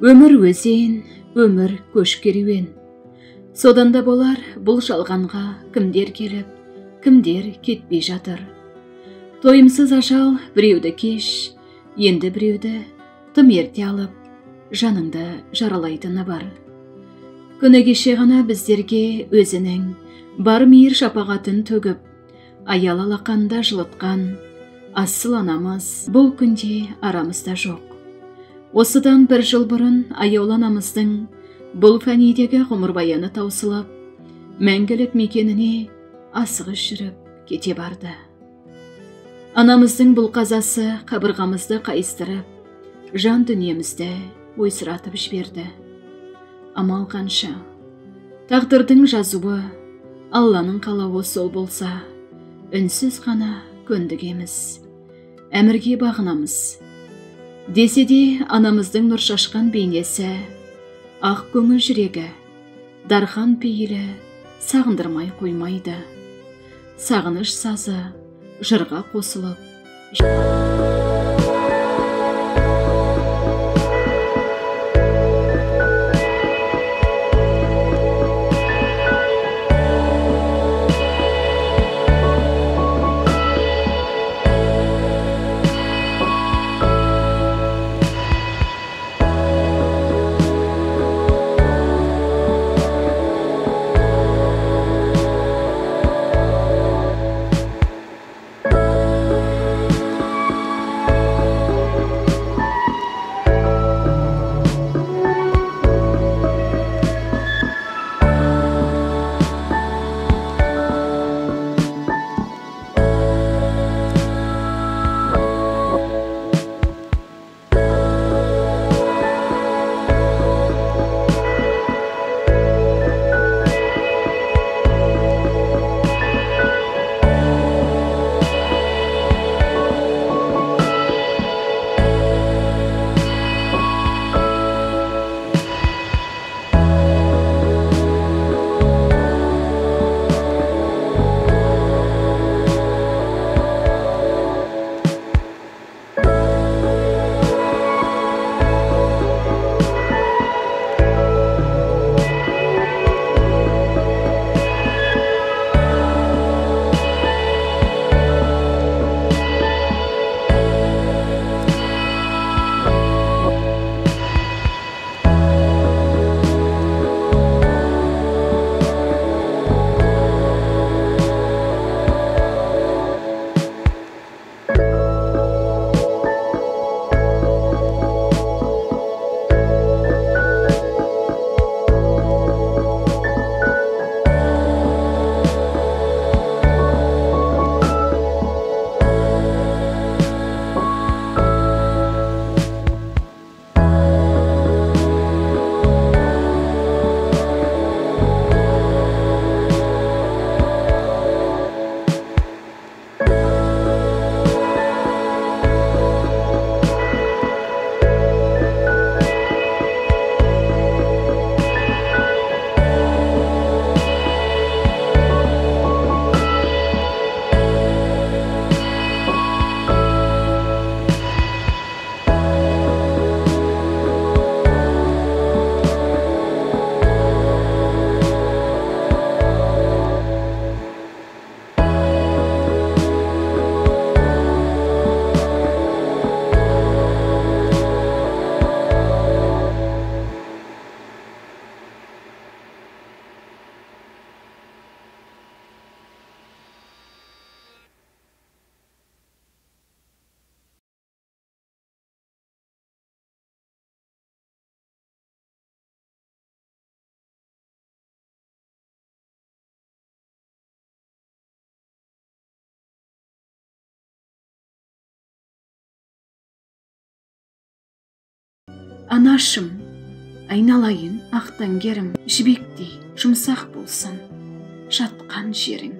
Өмір өзен, өмір көш керуен. Содан да болар бұл жалғанға кімдер келіп, кімдер кетпей жатыр. Тойымсыз ажал біреуді кеш, енді біреуді тым ерте алып, жаныңды жаралайтыны бар. Күні кеше ғана біздерге өзінің бар мейір шапағатын төгіп, аял алақанда жылытқан асыл анамыз бұл күнде арамызда жоқ. Осыдан бір жыл бұрын аяулы анамыздың бұл фәнидегі ғұмырбаяны таусылып, мәңгілік мекеніне асығыс жүріп кете барды. Анамыздың бұл қазасы қабырғамызды қайыстырып, жан дүниемізді ойсыратып жіберді. Амал қанша? Тағдырдың жазуы, Алланың қалауы сол болса, үнсіз ғана көндігеміз, әмірге бағынамыз. Десе де анамыздың нұр шашқан бейнесі, ақ көңіл жүрегі, дархан пейілі сағындырмай қоймайды. Сағыныш сазы жырға қосылып. Анашым, айналайын ақ таңгерім, жібектей жұмсақ болсын жатқан жерің.